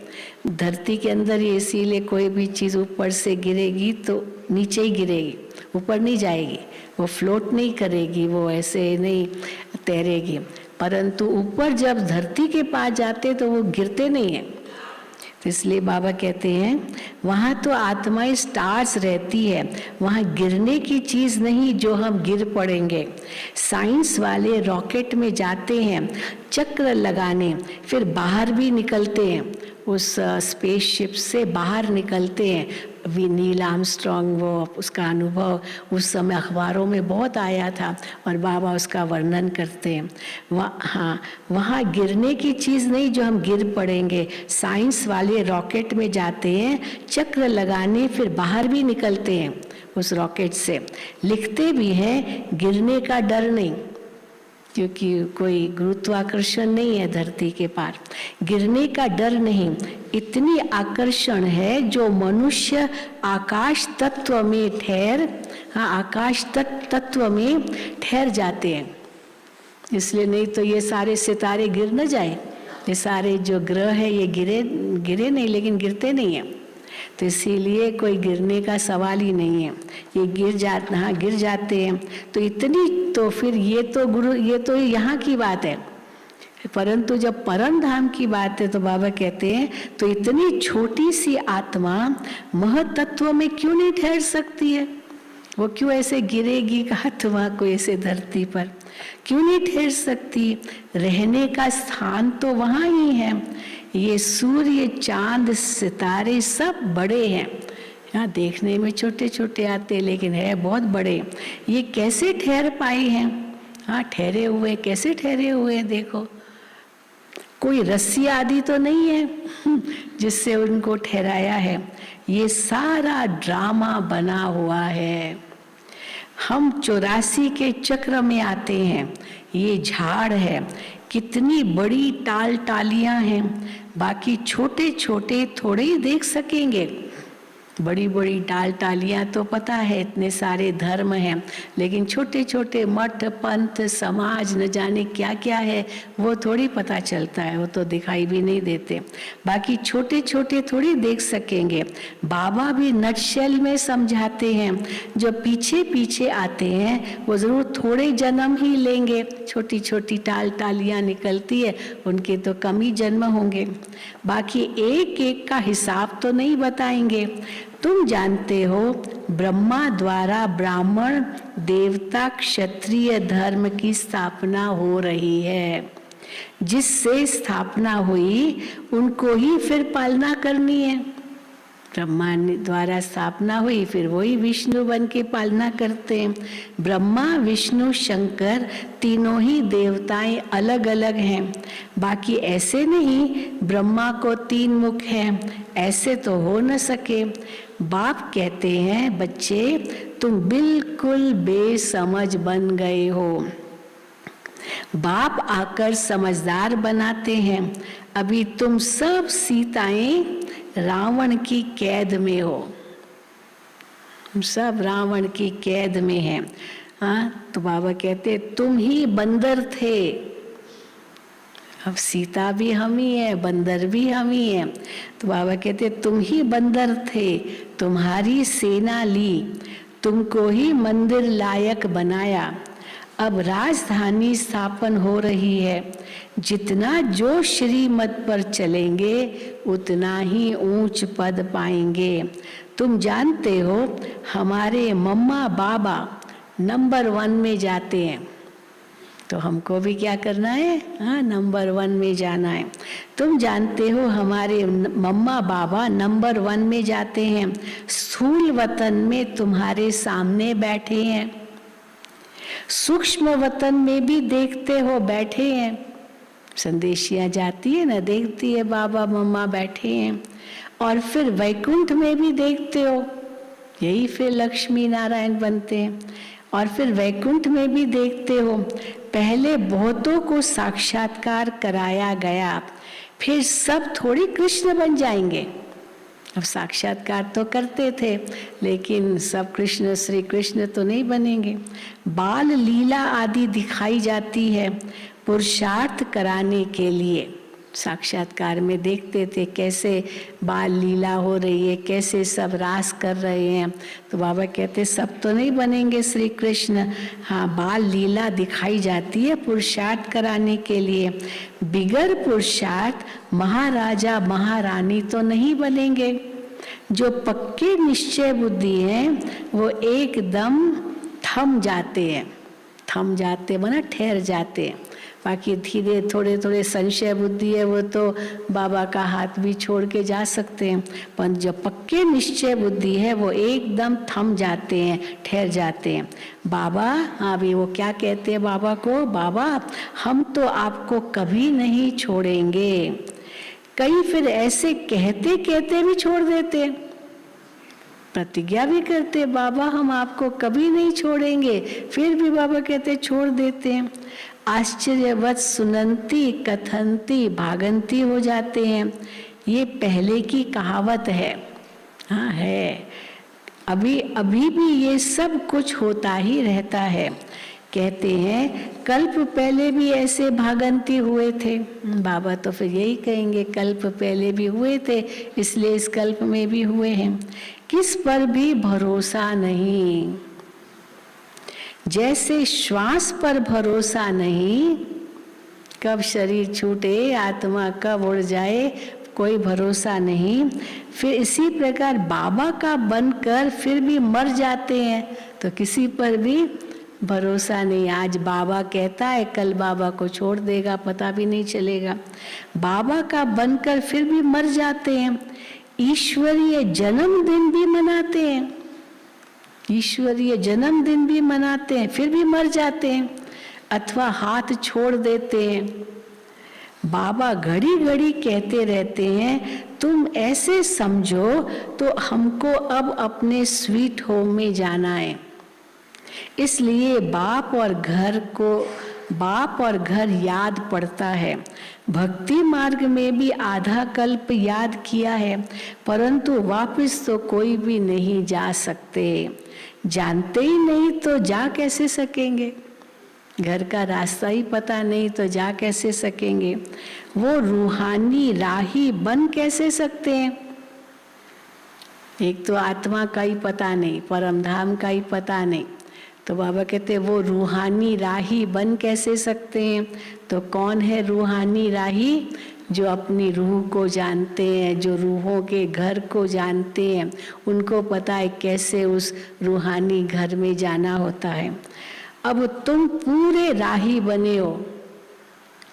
धरती के अंदर ही। इसीलिए कोई भी चीज़ ऊपर से गिरेगी तो नीचे ही गिरेगी, ऊपर नहीं जाएगी, वो फ्लोट नहीं करेगी, वो ऐसे नहीं तैरेगी। परंतु ऊपर जब धरती के पास जाते तो वो गिरते नहीं हैं, तो इसलिए बाबा कहते हैं वहाँ तो आत्माएं स्टार्स रहती है, वहाँ गिरने की चीज़ नहीं जो हम गिर पड़ेंगे। साइंस वाले रॉकेट में जाते हैं चक्र लगाने, फिर बाहर भी निकलते हैं, उस स्पेसशिप से बाहर निकलते हैं। अभी नील आर्मस्ट्रॉन्ग, वो उसका अनुभव उस समय अखबारों में बहुत आया था और बाबा उसका वर्णन करते हैं। वहाँ गिरने की चीज़ नहीं जो हम गिर पड़ेंगे। साइंस वाले रॉकेट में जाते हैं चक्र लगाने, फिर बाहर भी निकलते हैं उस रॉकेट से। लिखते भी हैं गिरने का डर नहीं, क्योंकि कोई गुरुत्वाकर्षण नहीं है धरती के पार। गिरने का डर नहीं, इतनी आकर्षण है जो मनुष्य आकाश तत्व में आकाश तत्व में ठहर जाते हैं। इसलिए नहीं तो ये सारे सितारे गिर न जाए, ये सारे जो ग्रह है ये गिरे नहीं, लेकिन गिरते नहीं हैं। तो इसीलिए कोई गिरने का सवाल ही नहीं है, ये गिर जाते हैं। तो इतनी, तो फिर ये तो यहाँ की बात है, परंतु जब परम धाम की बात है तो बाबा कहते हैं तो इतनी छोटी सी आत्मा महतत्व में क्यों नहीं ठहर सकती है? वो क्यों ऐसे गिरेगी आत्मा को ऐसे धरती पर, क्यों नहीं ठहर सकती? रहने का स्थान तो वहाँ ही है। ये सूर्य, चांद, सितारे सब बड़े हैं, यहाँ देखने में छोटे छोटे आते लेकिन है बहुत बड़े। ये कैसे ठहर पाए हैं? हाँ ठहरे हुए, कैसे ठहरे हुए हैं? देखो कोई रस्सी आदि तो नहीं है जिससे उनको ठहराया है, ये सारा ड्रामा बना हुआ है। हम 84 के चक्र में आते हैं, ये झाड़ है, कितनी बड़ी टालियां हैं, बाकी छोटे छोटे थोड़े ही देख सकेंगे। बड़ी बड़ी टालियां तो पता है इतने सारे धर्म हैं, लेकिन छोटे छोटे मठ, पंथ, समाज, न जाने क्या क्या है वो थोड़ी पता चलता है, वो तो दिखाई भी नहीं देते। बाकी छोटे छोटे थोड़ी देख सकेंगे। बाबा भी नटशेल में समझाते हैं, जो पीछे पीछे आते हैं वो जरूर थोड़े जन्म ही लेंगे। छोटी छोटी टालियां निकलती है, उनके तो कम ही जन्म होंगे। बाकी एक एक का हिसाब तो नहीं बताएंगे। तुम जानते हो ब्रह्मा द्वारा ब्राह्मण, देवता, क्षत्रिय धर्म की स्थापना हो रही है। जिससे स्थापना हुई उनको ही फिर पालना करनी है। ब्रह्मा द्वारा स्थापना हुई, फिर वही विष्णु बन के पालना करते हैं। ब्रह्मा, विष्णु, शंकर तीनों ही देवताएं अलग अलग हैं। बाकी ऐसे नहीं ब्रह्मा को 3 मुख हैं, ऐसे तो हो न सके। बाप कहते हैं बच्चे तुम बिल्कुल बेसमझ बन गए हो। बाप आकर समझदार बनाते हैं। अभी तुम सब सीताएं रावण की कैद में हो, सब रावण की कैद में हैं। हाँ तो बाबा कहते तुम ही बंदर थे, अब सीता भी हम ही है, बंदर भी हम ही है। तो बाबा कहते तुम ही बंदर थे, तुम्हारी सेना ली, तुमको ही मंदिर लायक बनाया। अब राजधानी स्थापन हो रही है, जितना जो श्रीमत पर चलेंगे उतना ही ऊंच पद पाएंगे। तुम जानते हो हमारे मम्मा बाबा नंबर 1 में जाते हैं, तो हमको भी क्या करना है? हाँ नंबर 1 में जाना है। तुम जानते हो हमारे मम्मा बाबा नंबर 1 में जाते हैं, स्थूल वतन में तुम्हारे सामने बैठे हैं, सूक्ष्म वतन में भी देखते हो बैठे हैं। संदेशियां जाती है ना, देखती है बाबा मम्मा बैठे हैं। और फिर वैकुंठ में भी देखते हो, यही फिर लक्ष्मी नारायण बनते हैं। और फिर वैकुंठ में भी देखते हो, पहले बहुतों को साक्षात्कार कराया गया, फिर सब थोड़ी कृष्ण बन जाएंगे। अब साक्षात्कार तो करते थे, लेकिन सब कृष्ण श्री कृष्ण तो नहीं बनेंगे। बाल लीला आदि दिखाई जाती है पुरुषार्थ कराने के लिए। साक्षात्कार में देखते थे कैसे बाल लीला हो रही है, कैसे सब रास कर रहे हैं। तो बाबा कहते सब तो नहीं बनेंगे श्री कृष्ण, हाँ बाल लीला दिखाई जाती है पुरुषार्थ कराने के लिए। बिगर पुरुषार्थ महाराजा महारानी तो नहीं बनेंगे। जो पक्के निश्चय बुद्धि है वो एकदम थम जाते हैं, थम जाते माना ठहर जाते हैं। बाकी धीरे थोड़े थोड़े संशय बुद्धि है वो तो बाबा का हाथ भी छोड़ के जा सकते हैं, पर जो पक्के निश्चय बुद्धि है वो एकदम थम जाते हैं, ठहर जाते हैं। बाबा हाँ भी वो क्या कहते हैं बाबा को, बाबा हम तो आपको कभी नहीं छोड़ेंगे। कई फिर ऐसे कहते कहते भी छोड़ देते हैं, प्रतिज्ञा भी करते बाबा हम आपको कभी नहीं छोड़ेंगे, फिर भी बाबा कहते छोड़ देते हैं। आश्चर्यवत सुनंती कथंती भागंती हो जाते हैं। ये पहले की कहावत है, हाँ है, अभी अभी भी ये सब कुछ होता ही रहता है। कहते हैं कल्प पहले भी ऐसे भागंती हुए थे। बाबा तो फिर यही कहेंगे कल्प पहले भी हुए थे, इसलिए इस कल्प में भी हुए हैं। किस पर भी भरोसा नहीं, जैसे श्वास पर भरोसा नहीं, कब शरीर छूटे आत्मा कब उड़ जाए कोई भरोसा नहीं। फिर इसी प्रकार बाबा का बनकर फिर भी मर जाते हैं तो किसी पर भी भरोसा नहीं। आज बाबा कहता है कल बाबा को छोड़ देगा, पता भी नहीं चलेगा। बाबा का बनकर फिर भी मर जाते हैं। ईश्वरीय जन्मदिन भी मनाते हैं, ईश्वरीय जन्मदिन भी मनाते हैं, फिर भी मर जाते हैं अथवा हाथ छोड़ देते हैं। बाबा घड़ी घड़ी कहते रहते हैं तुम ऐसे समझो तो हमको अब अपने स्वीट होम में जाना है। इसलिए बाप और घर याद पड़ता है। भक्ति मार्ग में भी आधा कल्प याद किया है, परंतु वापस तो कोई भी नहीं जा सकते। जानते ही नहीं तो जा कैसे सकेंगे, घर का रास्ता ही पता नहीं तो जा कैसे सकेंगे। वो रूहानी राही बन कैसे सकते हैं। एक तो आत्मा का ही पता नहीं, परम धाम का ही पता नहीं, तो बाबा कहते हैं वो रूहानी राही बन कैसे सकते हैं। तो कौन है रूहानी राही, जो अपनी रूह को जानते हैं, जो रूहों के घर को जानते हैं, उनको पता है कैसे उस रूहानी घर में जाना होता है। अब तुम पूरे राही बने हो,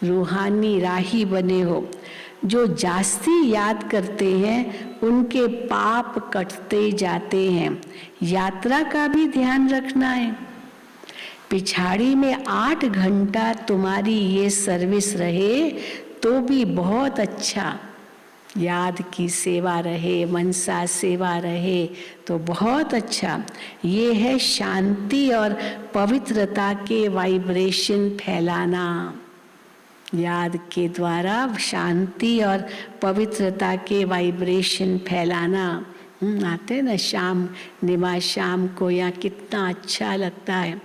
रूहानी राही बने हो। जो जास्ती याद करते हैं उनके पाप कटते जाते हैं। यात्रा का भी ध्यान रखना है। पिछाड़ी में 8 घंटा तुम्हारी ये सर्विस रहे तो भी बहुत अच्छा, याद की सेवा रहे, मनसा सेवा रहे तो बहुत अच्छा। ये है शांति और पवित्रता के वाइब्रेशन फैलाना। याद के द्वारा शांति और पवित्रता के वाइब्रेशन फैलाना। आते ना शाम, निमाज शाम को यहाँ कितना अच्छा लगता है।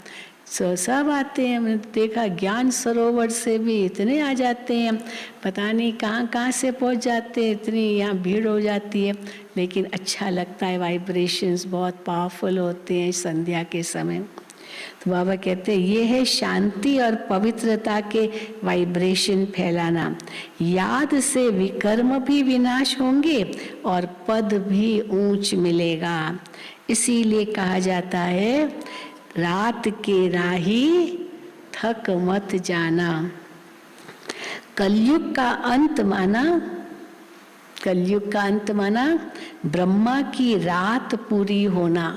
सब आते हैं, मैंने देखा ज्ञान सरोवर से भी इतने आ जाते हैं, पता नहीं कहाँ कहाँ से पहुँच जाते हैं, इतनी यहाँ भीड़ हो जाती है, लेकिन अच्छा लगता है। वाइब्रेशंस बहुत पावरफुल होते हैं संध्या के समय। तो बाबा कहते हैं ये है शांति और पवित्रता के वाइब्रेशन फैलाना। याद से विकर्म भी विनाश होंगे और पद भी ऊंच मिलेगा। इसीलिए कहा जाता है रात के राही थक मत जाना। कलयुग का अंत माना, कलयुग का अंत माना ब्रह्मा की रात पूरी होना।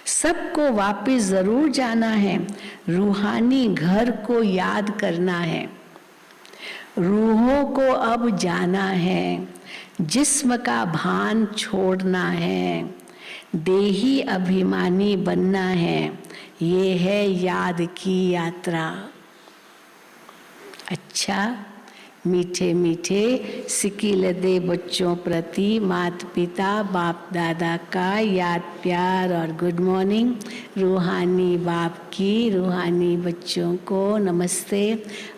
सबको वापस जरूर जाना है, रूहानी घर को याद करना है। रूहों को अब जाना है, जिस्म का भान छोड़ना है, देही अभिमानी बनना है। ये है याद की यात्रा। अच्छा, मीठे मीठे सिकिल दे बच्चों प्रति माता पिता बाप दादा का याद प्यार और गुड मॉर्निंग। रूहानी बाप की रूहानी बच्चों को नमस्ते।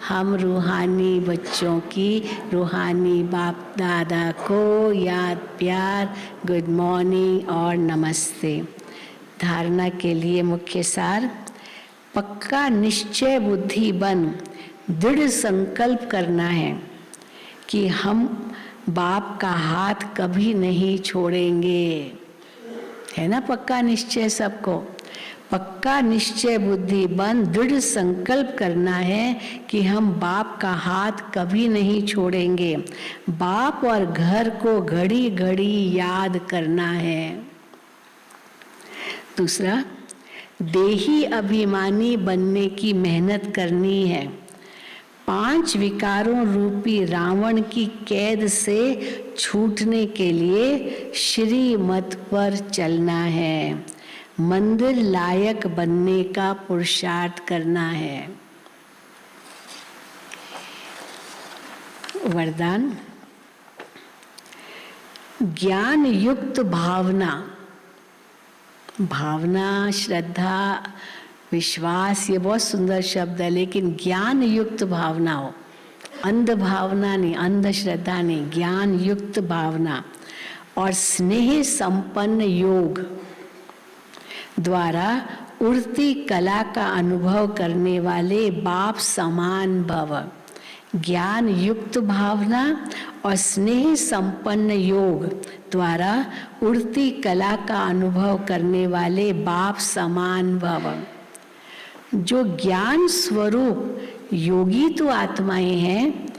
हम रूहानी बच्चों की रूहानी बाप दादा को याद प्यार गुड मॉर्निंग और नमस्ते। धारणा के लिए मुख्य सार, पक्का निश्चय बुद्धि बन दृढ़ संकल्प करना है कि हम बाप का हाथ कभी नहीं छोड़ेंगे। है ना पक्का निश्चय सबको? पक्का निश्चय बुद्धि बन दृढ़ संकल्प करना है कि हम बाप का हाथ कभी नहीं छोड़ेंगे। बाप और घर को घड़ी घड़ी याद करना है। दूसरा, देही अभिमानी बनने की मेहनत करनी है। 5 विकारों रूपी रावण की कैद से छूटने के लिए श्रीमत पर चलना है। मंदिर लायक बनने का पुरुषार्थ करना है। वरदान, ज्ञान युक्त भावना। भावना, श्रद्धा, विश्वास, ये बहुत सुंदर शब्द है, लेकिन ज्ञान युक्त भावना हो। अंध भावना नहीं, अंध श्रद्धा नहीं, ज्ञान युक्त भावना और स्नेह संपन्न योग द्वारा उड़ती कला का अनुभव करने वाले बाप समान भव। ज्ञान युक्त भावना और स्नेह संपन्न योग द्वारा उड़ती कला का अनुभव करने वाले बाप समान भव। जो ज्ञान स्वरूप योगी तो आत्माएं हैं,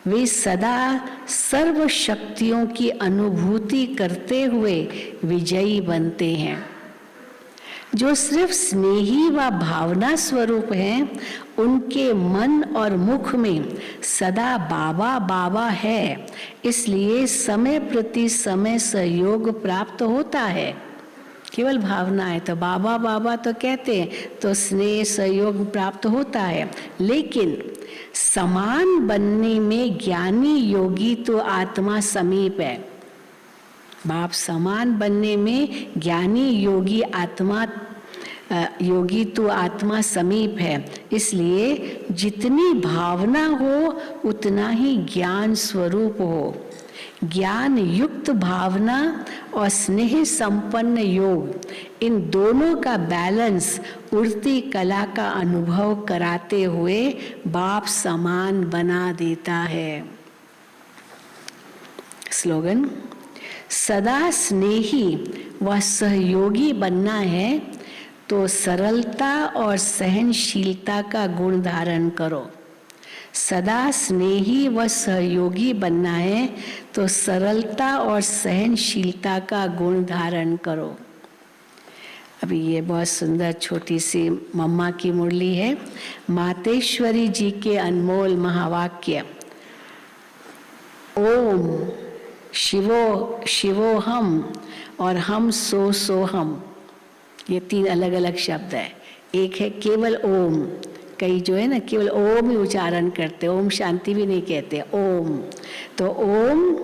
वे सदा सर्व शक्तियों की अनुभूति करते हुए विजयी बनते हैं। जो सिर्फ स्नेही व भावना स्वरूप हैं, उनके मन और मुख में सदा बाबा बाबा है, इसलिए समय प्रति समय सहयोग प्राप्त होता है। केवल भावना है तो बाबा बाबा तो कहते हैं, तो स्नेह सहयोग प्राप्त होता है। लेकिन समान बनने में ज्ञानी योगी तो आत्मा समीप है। बाप समान बनने में ज्ञानी योगी तो आत्मा समीप है। इसलिए जितनी भावना हो उतना ही ज्ञान स्वरूप हो। ज्ञान युक्त भावना और स्नेह संपन्न योग, इन दोनों का बैलेंस उड़ती कला का अनुभव कराते हुए बाप समान बना देता है। स्लोगन, सदा स्नेही व सहयोगी बनना है तो सरलता और सहनशीलता का गुण धारण करो। सदा स्नेही व सहयोगी बनना है तो सरलता और सहनशीलता का गुण धारण करो। अभी ये बहुत सुंदर छोटी सी मम्मा की मुरली है। मातेश्वरी जी के अनमोल महावाक्य, ओम शिवो शिवो हम और हम सो हम, ये 3 अलग अलग शब्द है। एक है केवल ओम, कई जो है ना केवल ओम ही उच्चारण करते, ओम शांति भी नहीं कहते, ओम। तो ओम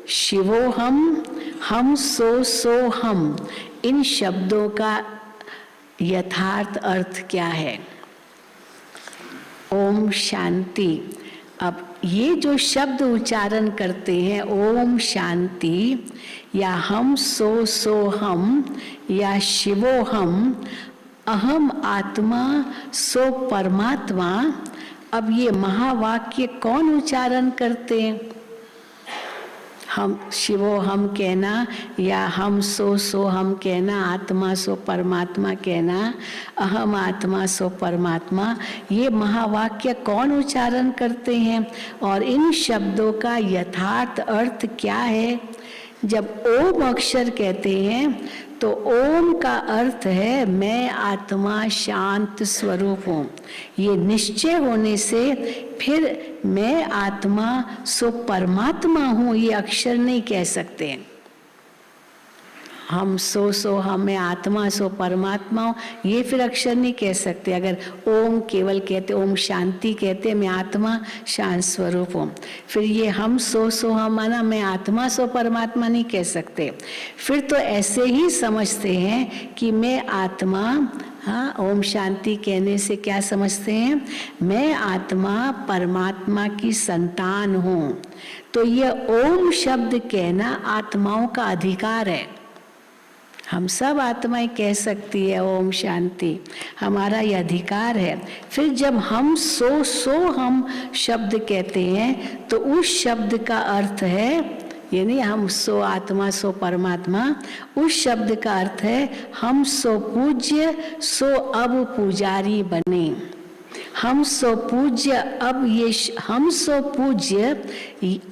शिवो हम सो हम, इन शब्दों का यथार्थ अर्थ क्या है? ओम शांति। अब ये जो शब्द उच्चारण करते हैं, ओम शांति या हम सो हम या शिवो हम, अहम आत्मा सो परमात्मा, अब ये महावाक्य कौन उच्चारण करते हैं? हम शिवो हम कहना या हम सो हम कहना, आत्मा सो परमात्मा कहना, अहम आत्मा सो परमात्मा, ये महावाक्य कौन उच्चारण करते हैं? और इन शब्दों का यथार्थ अर्थ क्या है? जब ओम अक्षर कहते हैं तो ओम का अर्थ है मैं आत्मा शांत स्वरूप हूँ। ये निश्चय होने से फिर मैं आत्मा सो परमात्मा हूँ ये अक्षर नहीं कह सकते। हम सो हम, मैं आत्मा सो परमात्मा हूँ, ये फिर अक्षर नहीं कह सकते। अगर ओम केवल कहते, ओम शांति कहते, मैं आत्मा शांत स्वरूप हूँ। फिर ये हम सो हम माना मैं आत्मा सो परमात्मा नहीं कह सकते। फिर तो ऐसे ही समझते हैं कि मैं आत्मा, हाँ, ओम शांति कहने से क्या समझते हैं, मैं आत्मा परमात्मा की संतान हूँ। तो ये ओम शब्द कहना आत्माओं का अधिकार है। हम सब आत्माएं कह सकती है ओम शांति, हमारा ये अधिकार है। फिर जब हम सो हम शब्द कहते हैं तो उस शब्द का अर्थ है, ये नहीं हम सो आत्मा सो परमात्मा, उस शब्द का अर्थ है हम सो पूज्य सो अब पुजारी बने। हम सो पूज्य, अब ये हम सो पूज्य,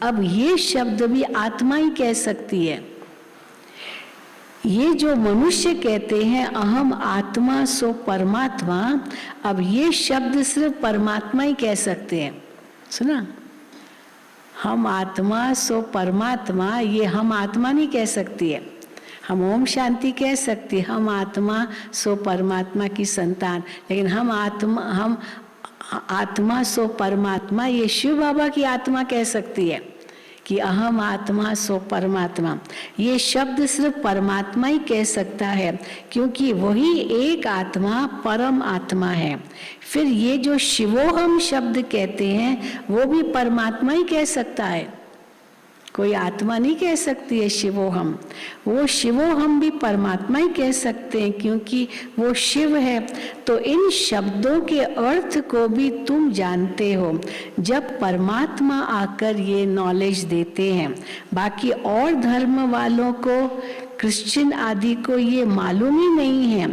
अब ये शब्द भी आत्मा ही कह सकती है। ये जो मनुष्य कहते हैं अहम आत्मा सो परमात्मा, अब ये शब्द सिर्फ परमात्मा ही कह सकते हैं। सुना, हम आत्मा सो परमात्मा, ये हम आत्मा नहीं कह सकती है। हम ओम शांति कह सकती है, हम आत्मा सो परमात्मा की संतान, लेकिन हम आत्मा सो परमात्मा, ये शिव बाबा की आत्मा कह सकती है कि अहम आत्मा सो परमात्मा। ये शब्द सिर्फ परमात्मा ही कह सकता है, क्योंकि वही एक आत्मा परम आत्मा है। फिर ये जो शिवोहम शब्द कहते हैं वो भी परमात्मा ही कह सकता है, कोई आत्मा नहीं कह सकती है शिवोहम। वो शिवोहम भी परमात्मा ही कह सकते हैं, क्योंकि वो शिव है। तो इन शब्दों के अर्थ को भी तुम जानते हो जब परमात्मा आकर ये नॉलेज देते हैं। बाकी और धर्म वालों को, क्रिश्चियन आदि को ये मालूम ही नहीं है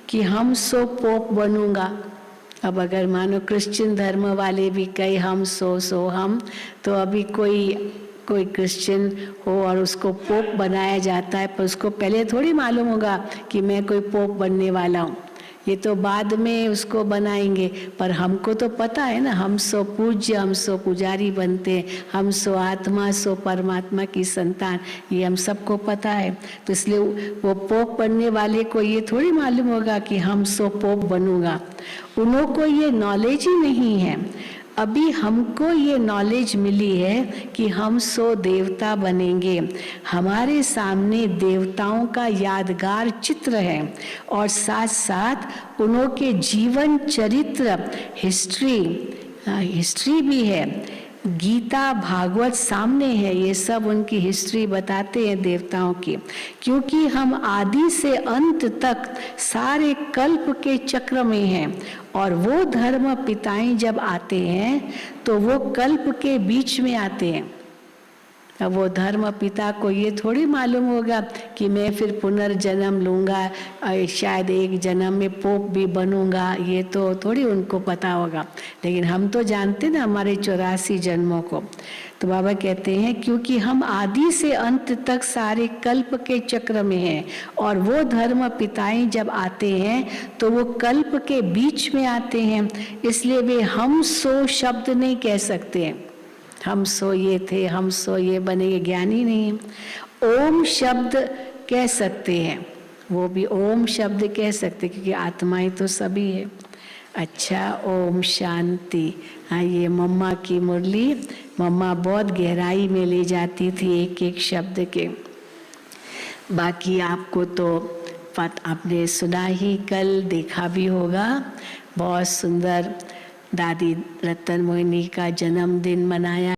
कि हम सो पोप बनूंगा। अब अगर मानो क्रिश्चियन धर्म वाले भी कहे हम सो हम, तो अभी कोई क्रिश्चियन हो और उसको पोप बनाया जाता है, पर उसको पहले थोड़ी मालूम होगा कि मैं कोई पोप बनने वाला हूँ। ये तो बाद में उसको बनाएंगे, पर हमको तो पता है ना, हम सो पूज्य, हम सो पुजारी बनते हैं, हम सो आत्मा सो परमात्मा की संतान, ये हम सबको पता है। तो इसलिए वो पोप बनने वाले को ये थोड़ी मालूम होगा कि हम सो पोप बनूंगा। उन को ये नॉलेज ही नहीं है। अभी हमको ये नॉलेज मिली है कि हम सो देवता बनेंगे। हमारे सामने देवताओं का यादगार चित्र है और साथ साथ उन्हों के जीवन चरित्र, हिस्ट्री भी है। गीता भागवत सामने है, ये सब उनकी हिस्ट्री बताते हैं देवताओं की। क्योंकि हम आदि से अंत तक सारे कल्प के चक्र में हैं, और वो धर्म पिताएं जब आते हैं तो वो कल्प के बीच में आते हैं। अब वो धर्म पिता को ये थोड़ी मालूम होगा कि मैं फिर पुनर्जन्म लूंगा, शायद एक जन्म में पोप भी बनूंगा, ये तो थोड़ी उनको पता होगा। लेकिन हम तो जानते ना हमारे 84 जन्मों को। तो बाबा कहते हैं क्योंकि हम आदि से अंत तक सारे कल्प के चक्र में हैं, और वो धर्म पिताएं जब आते हैं तो वो कल्प के बीच में आते हैं, इसलिए वे हम सो शब्द नहीं कह सकते हैं। हम सो ये थे, हम सो ये बनेंगे, ज्ञानी नहीं। ओम शब्द कह सकते हैं, वो भी ओम शब्द कह सकते, क्योंकि आत्माएं तो सभी है। अच्छा, ओम शांति। हाँ, ये मम्मा की मुरली, मम्मा बहुत गहराई में ले जाती थी एक एक शब्द के। बाकी आपको तो आपने सुना ही, कल देखा भी होगा, बहुत सुंदर दादी रतन मोहिनी का जन्मदिन मनाया।